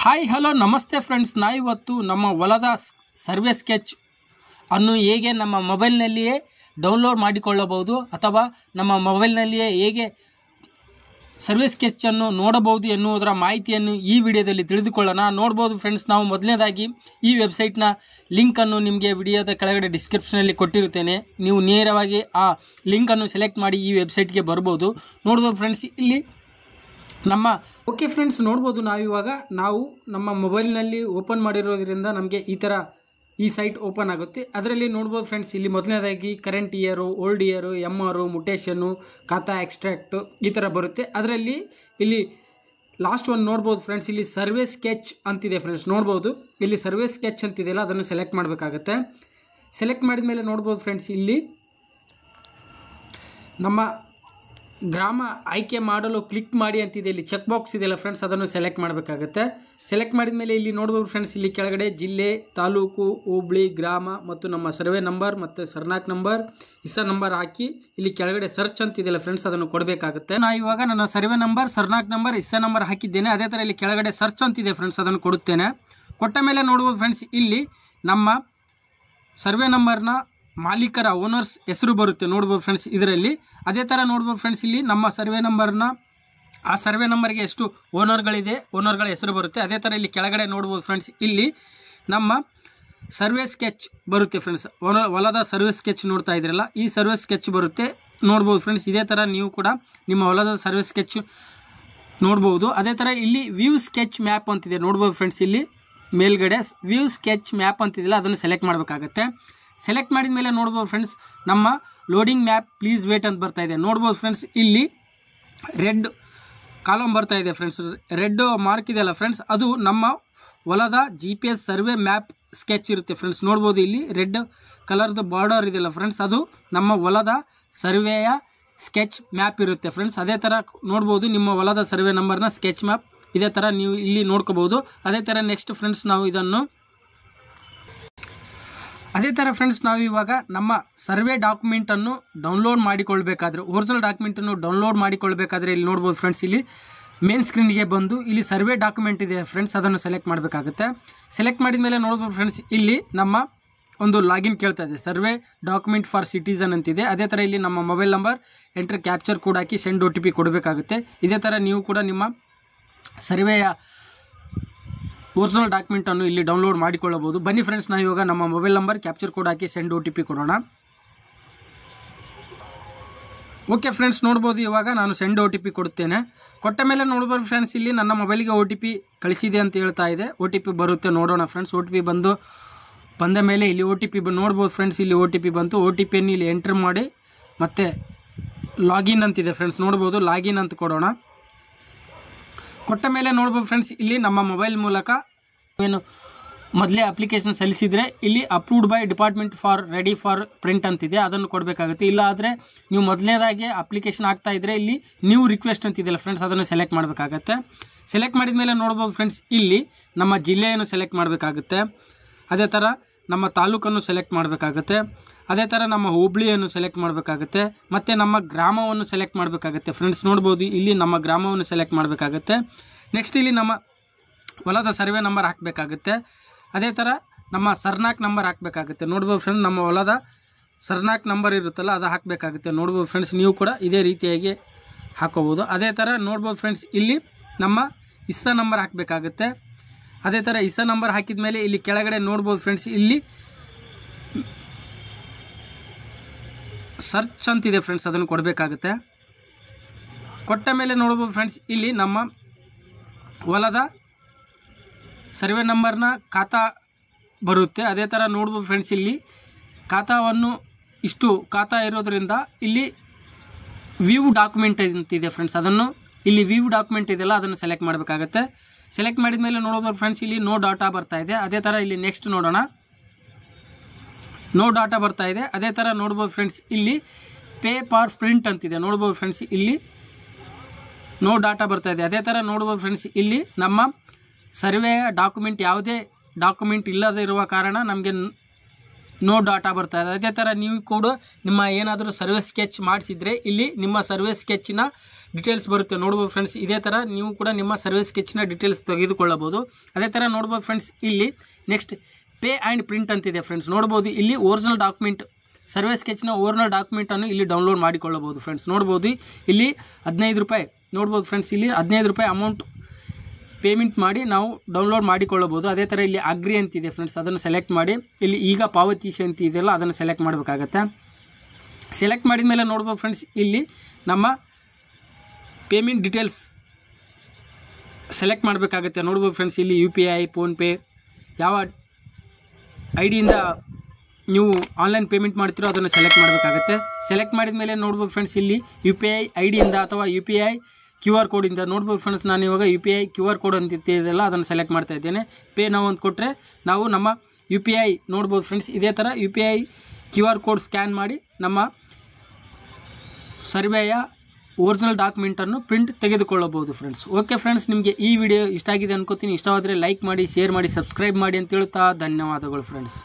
Hi hello ನಮಸ್ತೆ friends, ಇವತ್ತು ನಮ್ಮ ಹೊಲದ ಸರ್ವೆ ಸ್ಕೆಚ್ ಅನ್ನು ಹೇಗೆ ನಮ್ಮ ಮೊಬೈಲ್ನಲ್ಲಿಯೇ ಡೌನ್ಲೋಡ್ ಮಾಡಿಕೊಳ್ಳಬಹುದು ಅಥವಾ ನಮ್ಮ ಮೊಬೈಲ್ನಲ್ಲಿಯೇ ಹೇಗೆ ಸರ್ವೆ ಸ್ಕೆಚನ್ನು ನೋಡಬಹುದು ಎನ್ನುವುದರ ಮಾಹಿತಿಯನ್ನು ಈ ವಿಡಿಯೋದಲ್ಲಿ ತಿಳಿದುಕೊಳ್ಳೋಣ. ನೋಡ್ಬೋದು ಫ್ರೆಂಡ್ಸ್, ನಾವು ಮೊದಲನೇದಾಗಿ ಈ ವೆಬ್ಸೈಟ್ನ ಲಿಂಕನ್ನು ನಿಮಗೆ ವಿಡಿಯೋದ ಕೆಳಗಡೆ ಡಿಸ್ಕ್ರಿಪ್ಷನಲ್ಲಿ ಕೊಟ್ಟಿರುತ್ತೇನೆ. ನೀವು ನೇರವಾಗಿ ಆ ಲಿಂಕನ್ನು ಸೆಲೆಕ್ಟ್ ಮಾಡಿ ಈ ವೆಬ್ಸೈಟ್ಗೆ ಬರ್ಬೋದು. ನೋಡ್ಬೋದು ಫ್ರೆಂಡ್ಸ್, ಇಲ್ಲಿ ನಮ್ಮ ಓಕೆ ಫ್ರೆಂಡ್ಸ್, ನೋಡ್ಬೋದು ನಾವು ನಮ್ಮ ಮೊಬೈಲ್ನಲ್ಲಿ ಓಪನ್ ಮಾಡಿರೋದ್ರಿಂದ ನಮಗೆ ಈ ಸೈಟ್ ಓಪನ್ ಆಗುತ್ತೆ. ಅದರಲ್ಲಿ ನೋಡ್ಬೋದು ಫ್ರೆಂಡ್ಸ್, ಇಲ್ಲಿ ಮೊದಲನೇದಾಗಿ current year, old year, MR, ಮುಟೇಷನ್ನು, ಖಾತಾ ಎಕ್ಸ್ಟ್ರಾಕ್ಟು ಈ ಥರ ಬರುತ್ತೆ. ಅದರಲ್ಲಿ ಇಲ್ಲಿ ಲಾಸ್ಟ್ ಒಂದು ನೋಡ್ಬೋದು ಫ್ರೆಂಡ್ಸ್, ಇಲ್ಲಿ ಸರ್ವೆ ಸ್ಕೆಚ್ ಅಂತಿದೆ ಫ್ರೆಂಡ್ಸ್. ನೋಡ್ಬೋದು ಇಲ್ಲಿ ಸರ್ವೆ ಸ್ಕೆಚ್ ಅಂತಿದೆಯಲ್ಲ, ಅದನ್ನು ಸೆಲೆಕ್ಟ್ ಮಾಡಬೇಕಾಗತ್ತೆ. ಸೆಲೆಕ್ಟ್ ಮಾಡಿದ ಮೇಲೆ ನೋಡ್ಬೋದು ಫ್ರೆಂಡ್ಸ್, ಇಲ್ಲಿ ನಮ್ಮ ಗ್ರಾಮ ಆಯ್ಕೆ ಮಾಡಲು ಕ್ಲಿಕ್ ಮಾಡಿ ಅಂತಿದೆ. ಇಲ್ಲಿ ಚೆಕ್ ಬಾಕ್ಸ್ ಇದೆಯಲ್ಲ ಫ್ರೆಂಡ್ಸ್, ಅದನ್ನು ಸೆಲೆಕ್ಟ್ ಮಾಡಬೇಕಾಗುತ್ತೆ. ಸೆಲೆಕ್ಟ್ ಮಾಡಿದ ಮೇಲೆ ಇಲ್ಲಿ ನೋಡ್ಬೋದು ಫ್ರೆಂಡ್ಸ್, ಇಲ್ಲಿ ಕೆಳಗಡೆ ಜಿಲ್ಲೆ, ತಾಲೂಕು, ಹೋಬಳಿ, ಗ್ರಾಮ ಮತ್ತು ನಮ್ಮ ಸರ್ವೆ ನಂಬರ್ ಮತ್ತು ಸರ್ನಾಕ್ ನಂಬರ್, ಇಸ ನಂಬರ್ ಹಾಕಿ ಇಲ್ಲಿ ಕೆಳಗಡೆ ಸರ್ಚ್ ಅಂತಿದೆಯಲ್ಲ ಫ್ರೆಂಡ್ಸ್, ಅದನ್ನು ಕೊಡಬೇಕಾಗುತ್ತೆ. ನಾನು ಇವಾಗ ನನ್ನ ಸರ್ವೆ ನಂಬರ್, ಸರ್ನಾಕ್ ನಂಬರ್, ಇಸ ನಂಬರ್ ಹಾಕಿದ್ದೇನೆ. ಅದೇ ಥರ ಇಲ್ಲಿ ಕೆಳಗಡೆ ಸರ್ಚ್ ಅಂತಿದೆ ಫ್ರೆಂಡ್ಸ್, ಅದನ್ನು ಕೊಡುತ್ತೇನೆ. ಕೊಟ್ಟ ಮೇಲೆ ನೋಡ್ಬೋದು ಫ್ರೆಂಡ್ಸ್, ಇಲ್ಲಿ ನಮ್ಮ ಸರ್ವೆ ನಂಬರ್ನ ಮಾಲೀಕರ ಓನರ್ಸ್ ಹೆಸರು ಬರುತ್ತೆ. ನೋಡ್ಬೋದು ಫ್ರೆಂಡ್ಸ್ ಇದರಲ್ಲಿ. ಅದೇ ಥರ ನೋಡ್ಬೋದು ಫ್ರೆಂಡ್ಸ್, ಇಲ್ಲಿ ನಮ್ಮ ಸರ್ವೆ ನಂಬರ್ನ ಆ ಸರ್ವೆ ನಂಬರ್ಗೆ ಎಷ್ಟು ಓನರ್ಗಳಿದೆ, ಓನರ್ಗಳ ಹೆಸರು ಬರುತ್ತೆ. ಅದೇ ಥರ ಇಲ್ಲಿ ಕೆಳಗಡೆ ನೋಡ್ಬೋದು ಫ್ರೆಂಡ್ಸ್, ಇಲ್ಲಿ ನಮ್ಮ ಸರ್ವೆ ಸ್ಕೆಚ್ ಬರುತ್ತೆ ಫ್ರೆಂಡ್ಸ್. ಹೊಲದ ಸರ್ವೆ ಸ್ಕೆಚ್ ನೋಡ್ತಾ ಇದ್ರಲ್ಲ, ಈ ಸರ್ವೆ ಸ್ಕೆಚ್ ಬರುತ್ತೆ. ನೋಡ್ಬೋದು ಫ್ರೆಂಡ್ಸ್, ಇದೇ ಥರ ನೀವು ಕೂಡ ನಿಮ್ಮ ಹೊಲದ ಸರ್ವೆ ಸ್ಕೆಚ್ ನೋಡ್ಬೋದು. ಅದೇ ಥರ ಇಲ್ಲಿ ವ್ಯೂ ಸ್ಕೆಚ್ ಮ್ಯಾಪ್ ಅಂತಿದೆ. ನೋಡ್ಬೋದು ಫ್ರೆಂಡ್ಸ್, ಇಲ್ಲಿ ಮೇಲ್ಗಡೆ ವ್ಯೂ ಸ್ಕೆಚ್ ಮ್ಯಾಪ್ ಅಂತಿದೆಯಲ್ಲ, ಅದನ್ನು ಸೆಲೆಕ್ಟ್ ಮಾಡಬೇಕಾಗತ್ತೆ. ಸೆಲೆಕ್ಟ್ ಮಾಡಿದ ಮೇಲೆ ನೋಡ್ಬೋದು ಫ್ರೆಂಡ್ಸ್, ನಮ್ಮ ಲೋಡಿಂಗ್ ಮ್ಯಾಪ್ ಪ್ಲೀಸ್ ವೇಟ್ ಅಂತ ಬರ್ತಾ ಇದೆ. ನೋಡ್ಬೋದು ಫ್ರೆಂಡ್ಸ್, ಇಲ್ಲಿ ರೆಡ್ ಕಾಲಮ್ ಬರ್ತಾ ಇದೆ ಫ್ರೆಂಡ್ಸ್. ರೆಡ್ ಮಾರ್ಕ್ ಇದೆಯಲ್ಲ ಫ್ರೆಂಡ್ಸ್, ಅದು ನಮ್ಮ ಹೊಲದ GPS ಸರ್ವೆ ಮ್ಯಾಪ್ ಸ್ಕೆಚ್ ಇರುತ್ತೆ ಫ್ರೆಂಡ್ಸ್. ನೋಡ್ಬೋದು ಇಲ್ಲಿ ರೆಡ್ ಕಲರ್ದು ಬಾರ್ಡರ್ ಇದೆಯಲ್ಲ ಫ್ರೆಂಡ್ಸ್, ಅದು ನಮ್ಮ ಹೊಲದ ಸರ್ವೆಯ ಸ್ಕೆಚ್ ಮ್ಯಾಪ್ ಇರುತ್ತೆ ಫ್ರೆಂಡ್ಸ್. ಅದೇ ಥರ ನೋಡ್ಬೋದು ನಿಮ್ಮ ಹೊಲದ ಸರ್ವೆ ನಂಬರ್ನ ಸ್ಕೆಚ್ ಮ್ಯಾಪ್ ಇದೇ ಥರ ನೀವು ಇಲ್ಲಿ ನೋಡ್ಕೋಬೋದು. ಅದೇ ಥರ ನೆಕ್ಸ್ಟ್ ಫ್ರೆಂಡ್ಸ್, ಅದೇ ಥರ ಫ್ರೆಂಡ್ಸ್, ನಾವು ಇವಾಗ ನಮ್ಮ ಸರ್ವೆ ಡಾಕ್ಯುಮೆಂಟನ್ನು ಡೌನ್ಲೋಡ್ ಮಾಡಿಕೊಳ್ಬೇಕಾದ್ರೆ, ಒರಿಜಿನಲ್ ಡಾಕ್ಯುಮೆಂಟನ್ನು ಡೌನ್ಲೋಡ್ ಮಾಡಿಕೊಳ್ಬೇಕಾದ್ರೆ ಇಲ್ಲಿ ನೋಡ್ಬೋದು ಫ್ರೆಂಡ್ಸ್, ಇಲ್ಲಿ ಮೇನ್ ಸ್ಕ್ರೀನ್ಗೆ ಬಂದು ಇಲ್ಲಿ ಸರ್ವೆ ಡಾಕ್ಯುಮೆಂಟ್ ಇದೆ ಫ್ರೆಂಡ್ಸ್, ಅದನ್ನು ಸೆಲೆಕ್ಟ್ ಮಾಡಬೇಕಾಗುತ್ತೆ. ಸೆಲೆಕ್ಟ್ ಮಾಡಿದ ಮೇಲೆ ನೋಡ್ಬೋದು ಫ್ರೆಂಡ್ಸ್, ಇಲ್ಲಿ ನಮ್ಮ ಒಂದು ಲಾಗಿನ್ ಕೇಳ್ತಾ ಇದೆ, ಸರ್ವೆ ಡಾಕ್ಯುಮೆಂಟ್ ಫಾರ್ ಸಿಟಿಸನ್ ಅಂತಿದೆ. ಅದೇ ಥರ ಇಲ್ಲಿ ನಮ್ಮ mobile number enter capture code ಹಾಕಿ ಸೆಂಡ್ OTP ಕೊಡಬೇಕಾಗುತ್ತೆ. ಇದೇ ಥರ ನೀವು ಕೂಡ ನಿಮ್ಮ ಸರ್ವೆಯ ಒರಿಜಿನಲ್ ಡಾಕ್ಯುಮೆಂಟನ್ನು ಇಲ್ಲಿ ಡೌನ್ಲೋಡ್ ಮಾಡಿಕೊಳ್ಳಬಹುದು. ಬನ್ನಿ ಫ್ರೆಂಡ್ಸ್, ನಾವು ಇವಾಗ ನಮ್ಮ ಮೊಬೈಲ್ ನಂಬರ್ ಕ್ಯಾಪ್ಚರ್ ಕೋಡ್ ಹಾಕಿ ಸೆಂಡ್ OTP ಕೊಡೋಣ. ಓಕೆ ಫ್ರೆಂಡ್ಸ್, ನೋಡ್ಬೋದು ಇವಾಗ ನಾನು ಸೆಂಡ್ OTP ಕೊಡುತ್ತೇನೆ. ಕೊಟ್ಟ ಮೇಲೆ ನೋಡ್ಬೋದು ಫ್ರೆಂಡ್ಸ್, ಇಲ್ಲಿ ನನ್ನ ಮೊಬೈಲಿಗೆ OTP ಕಳಿಸಿದೆ ಅಂತ ಹೇಳ್ತಾ ಇದೆ. OTP ಬರುತ್ತೆ, ನೋಡೋಣ ಫ್ರೆಂಡ್ಸ್. OTP ಬಂದ ಮೇಲೆ ಇಲ್ಲಿ OTP ನೋಡ್ಬೋದು ಫ್ರೆಂಡ್ಸ್, ಇಲ್ಲಿ OTP ಬಂತು. OTPಯನ್ನು ಇಲ್ಲಿ ಎಂಟ್ರ್ ಮಾಡಿ ಮತ್ತೆ ಲಾಗಿನ್ ಅಂತಿದೆ ಫ್ರೆಂಡ್ಸ್. ನೋಡ್ಬೋದು, ಲಾಗಿನ್ ಅಂತ ಕೊಡೋಣ. ಕೊಟ್ಟ ಮೇಲೆ ನೋಡ್ಬೋದು ಫ್ರೆಂಡ್ಸ್, ಇಲ್ಲಿ ನಮ್ಮ ಮೊಬೈಲ್ ಮೂಲಕ ಏನು ಮೊದಲೇ ಅಪ್ಲಿಕೇಶನ್ ಸಲ್ಲಿಸಿದರೆ ಇಲ್ಲಿ approved by department for ready for print ಅಂತಿದೆ, ಅದನ್ನು ಕೊಡಬೇಕಾಗುತ್ತೆ. ಇಲ್ಲ ಆದರೆ ನೀವು ಮೊದಲನೇದಾಗಿ ಅಪ್ಲಿಕೇಶನ್ ಆಗ್ತಾ ಇದ್ದರೆ ಇಲ್ಲಿ ನ್ಯೂ ರಿಕ್ವೆಸ್ಟ್ ಅಂತಿದೆಯಲ್ಲ ಫ್ರೆಂಡ್ಸ್, ಅದನ್ನು ಸೆಲೆಕ್ಟ್ ಮಾಡಬೇಕಾಗತ್ತೆ. ಸೆಲೆಕ್ಟ್ ಮಾಡಿದ ಮೇಲೆ ನೋಡ್ಬೋದು ಫ್ರೆಂಡ್ಸ್, ಇಲ್ಲಿ ನಮ್ಮ ಜಿಲ್ಲೆಯನ್ನು ಸೆಲೆಕ್ಟ್ ಮಾಡಬೇಕಾಗುತ್ತೆ. ಅದೇ ಥರ ನಮ್ಮ ತಾಲೂಕನ್ನು ಸೆಲೆಕ್ಟ್ ಮಾಡಬೇಕಾಗುತ್ತೆ. ಅದೇ ಥರ ನಮ್ಮ ಹೋಬಳಿಯನ್ನು ಸೆಲೆಕ್ಟ್ ಮಾಡಬೇಕಾಗುತ್ತೆ. ಮತ್ತು ನಮ್ಮ ಗ್ರಾಮವನ್ನು ಸೆಲೆಕ್ಟ್ ಮಾಡಬೇಕಾಗುತ್ತೆ ಫ್ರೆಂಡ್ಸ್. ನೋಡ್ಬೋದು ಇಲ್ಲಿ ನಮ್ಮ ಗ್ರಾಮವನ್ನು ಸೆಲೆಕ್ಟ್ ಮಾಡಬೇಕಾಗುತ್ತೆ. ನೆಕ್ಸ್ಟ್ ಇಲ್ಲಿ ನಮ್ಮ ಹೊಲದ ಸರ್ವೆ ನಂಬರ್ ಹಾಕಬೇಕಾಗುತ್ತೆ. ಅದೇ ಥರ ನಮ್ಮ ಸರ್ನಾಕ್ ನಂಬರ್ ಹಾಕಬೇಕಾಗುತ್ತೆ. ನೋಡ್ಬೋದು ಫ್ರೆಂಡ್ಸ್, ನಮ್ಮ ಹೊಲದ ಸರ್ನಾಕ್ ನಂಬರ್ ಇರುತ್ತಲ್ಲ, ಅದು ಹಾಕಬೇಕಾಗುತ್ತೆ. ನೋಡ್ಬೋದು ಫ್ರೆಂಡ್ಸ್, ನೀವು ಕೂಡ ಇದೇ ರೀತಿಯಾಗಿ ಹಾಕೋಬೋದು. ಅದೇ ಥರ ನೋಡ್ಬೋದು ಫ್ರೆಂಡ್ಸ್, ಇಲ್ಲಿ ನಮ್ಮ ಇಸ ನಂಬರ್ ಹಾಕಬೇಕಾಗುತ್ತೆ. ಅದೇ ಥರ ಇಸ ನಂಬರ್ ಹಾಕಿದ ಮೇಲೆ ಇಲ್ಲಿ ಕೆಳಗಡೆ ನೋಡ್ಬೋದು ಫ್ರೆಂಡ್ಸ್, ಇಲ್ಲಿ ಸರ್ಚ್ ಅಂತಿದೆ ಫ್ರೆಂಡ್ಸ್, ಅದನ್ನು ಕೊಡಬೇಕಾಗುತ್ತೆ. ಕೊಟ್ಟ ಮೇಲೆ ನೋಡ್ಬೋದು ಫ್ರೆಂಡ್ಸ್, ಇಲ್ಲಿ ನಮ್ಮ ಹೊಲದ ಸರ್ವೆ ನಂಬರ್ನ ಖಾತಾ ಬರುತ್ತೆ. ಅದೇ ಥರ ನೋಡ್ಬೋದು ಫ್ರೆಂಡ್ಸ್, ಇಲ್ಲಿ ಖಾತಾವನ್ನು ಖಾತಾ ಇರೋದ್ರಿಂದ ಇಲ್ಲಿ ವ್ಯೂ ಡಾಕ್ಯುಮೆಂಟ್ ಅಂತಿದೆ ಫ್ರೆಂಡ್ಸ್, ಅದನ್ನು ಇಲ್ಲಿ ವ್ಯೂ ಡಾಕ್ಯುಮೆಂಟ್ ಇದೆಯಲ್ಲ, ಅದನ್ನು ಸೆಲೆಕ್ಟ್ ಮಾಡಬೇಕಾಗುತ್ತೆ. ಸೆಲೆಕ್ಟ್ ಮಾಡಿದ ಮೇಲೆ ನೋಡ್ಬೋದು ಫ್ರೆಂಡ್ಸ್, ಇಲ್ಲಿ ನೋ ಡಾಟಾ ಬರ್ತಾ ಇದೆ. ಅದೇ ಥರ ಇಲ್ಲಿ ನೆಕ್ಸ್ಟ್ ನೋಡೋಣ, ನೋ ಡಾಟಾ ಬರ್ತಾ ಇದೆ. ಅದೇ ಥರ ನೋಡ್ಬೋದು ಫ್ರೆಂಡ್ಸ್, ಇಲ್ಲಿ ಪೇ ಫಾರ್ ಪ್ರಿಂಟ್ ಅಂತಿದೆ. ನೋಡ್ಬೋದು ಫ್ರೆಂಡ್ಸ್, ಇಲ್ಲಿ ನೋ ಡಾಟಾ ಬರ್ತಾ ಇದೆ. ಅದೇ ಥರ ನೋಡ್ಬೋದು ಫ್ರೆಂಡ್ಸ್, ಇಲ್ಲಿ ನಮ್ಮ ಸರ್ವೆಯ ಡಾಕ್ಯುಮೆಂಟ್ ಯಾವುದೇ ಡಾಕ್ಯುಮೆಂಟ್ ಇಲ್ಲದೇ ಇರುವ ಕಾರಣ ನಮಗೆ ನೋ ಡಾಟಾ ಬರ್ತಾ ಇದೆ. ಅದೇ ಥರ ನೀವು ಕೂಡ ನಿಮ್ಮ ಏನಾದರೂ ಸರ್ವೆ ಸ್ಕೆಚ್ ಮಾಡಿಸಿದರೆ ಇಲ್ಲಿ ನಿಮ್ಮ ಸರ್ವೆ ಸ್ಕೆಚ್ನ ಡೀಟೇಲ್ಸ್ ಬರುತ್ತೆ ನೋಡ್ಬೋದು ಫ್ರೆಂಡ್ಸ್. ಇದೇ ಥರ ನೀವು ಕೂಡ ನಿಮ್ಮ ಸರ್ವಿಸ್ ಸ್ಕೆಚ್ನ ಡೀಟೇಲ್ಸ್ ತೆಗೆದುಕೊಳ್ಳಬಹುದು. ಅದೇ ಥರ ನೋಡ್ಬೋದು ಫ್ರೆಂಡ್ಸ್, ಇಲ್ಲಿ ನೆಕ್ಸ್ಟ್ ಪೇ ಆ್ಯಂಡ್ ಪ್ರಿಂಟ್ ಅಂತಿದೆ ಫ್ರೆಂಡ್ಸ್. ನೋಡ್ಬೋದು ಇಲ್ಲಿ ಒರಿಜಿನಲ್ ಡಾಕ್ಯುಮೆಂಟ್, ಸರ್ವಿಸ್ ಸ್ಕೆಚ್ನ ಒರಿಜಿನಲ್ ಡಾಕ್ಯುಮೆಂಟನ್ನು ಇಲ್ಲಿ ಡೌನ್ಲೋಡ್ ಮಾಡಿಕೊಳ್ಳಬಹುದು ಫ್ರೆಂಡ್ಸ್. ನೋಡ್ಬೋದು ಇಲ್ಲಿ 15 ರೂಪಾಯಿ, ನೋಡ್ಬೋದು ಫ್ರೆಂಡ್ಸ್ ಇಲ್ಲಿ 15 ರೂಪಾಯಿ ಅಮೌಂಟ್ ಪೇಮೆಂಟ್ ಮಾಡಿ ನಾವು ಡೌನ್ಲೋಡ್ ಮಾಡಿಕೊಳ್ಳಬಹುದು. ಅದೇ ಥರ ಇಲ್ಲಿ ಅಗ್ರಿ ಅಂತಿದೆ ಫ್ರೆಂಡ್ಸ್, ಅದನ್ನು ಸೆಲೆಕ್ಟ್ ಮಾಡಿ ಇಲ್ಲಿ ಈಗ ಪಾವತಿಸಿ ಅಂತ ಇದೆಯಲ್ಲ ಅದನ್ನು ಸೆಲೆಕ್ಟ್ ಮಾಡಬೇಕಾಗತ್ತೆ. ಸೆಲೆಕ್ಟ್ ಮಾಡಿದ ಮೇಲೆ ನೋಡ್ಬೋದು ಫ್ರೆಂಡ್ಸ್, ಇಲ್ಲಿ ನಮ್ಮ ಪೇಮೆಂಟ್ ಡೀಟೇಲ್ಸ್ ಸೆಲೆಕ್ಟ್ ಮಾಡಬೇಕಾಗತ್ತೆ. ನೋಡ್ಬೋದು ಫ್ರೆಂಡ್ಸ್, ಇಲ್ಲಿ UPI, ಫೋನ್ಪೇ, ಯಾವ ID-ಯಿಂದ ನೀವು ಆನ್ಲೈನ್ ಪೇಮೆಂಟ್ ಮಾಡ್ತೀರೋ ಅದನ್ನು ಸೆಲೆಕ್ಟ್ ಮಾಡಬೇಕಾಗತ್ತೆ. ಸೆಲೆಕ್ಟ್ ಮಾಡಿದ ಮೇಲೆ ನೋಡ್ಬೋದು ಫ್ರೆಂಡ್ಸ್, ಇಲ್ಲಿ UPI ID-ಯಿಂದ ಅಥವಾ UPI QR ಕೋಡಿಂದ ನೋಡ್ಬೋದು ಫ್ರೆಂಡ್ಸ್. ನಾನು ಇವಾಗ UPI QR ಕೋಡ್ ಅಂತಿದೆಯಲ್ಲ ಅದನ್ನು ಸೆಲೆಕ್ಟ್ ಮಾಡ್ತಾ ಇದ್ದೇನೆ. ಪೇ ನಾವು ಅಂತ ಕೊಟ್ಟರೆ ನಾವು ನಮ್ಮ UPI ನೋಡ್ಬೋದು ಫ್ರೆಂಡ್ಸ್, ಇದೇ ಥರ UPI QR ಕೋಡ್ ಸ್ಕ್ಯಾನ್ ಮಾಡಿ ನಮ್ಮ ಸರ್ವೆಯ ಒರಿಜಿನಲ್ ಡಾಕ್ಯುಮೆಂಟನ್ನು ಪ್ರಿಂಟ್ ತೆಗೆದುಕೊಳ್ಳಬಹುದು ಫ್ರೆಂಡ್ಸ್. ಓಕೆ ಫ್ರೆಂಡ್ಸ್, ನಿಮಗೆ ಈ ವಿಡಿಯೋ ಇಷ್ಟ ಆಗಿದೆ ಅನ್ಕೋತೀನಿ. ಇಷ್ಟವಾದರೆ ಲೈಕ್ ಮಾಡಿ, ಶೇರ್ ಮಾಡಿ, ಸಬ್ಸ್ಕ್ರೈಬ್ ಮಾಡಿ ಅಂತ ಹೇಳ್ತಾ ಧನ್ಯವಾದಗಳು ಫ್ರೆಂಡ್ಸ್.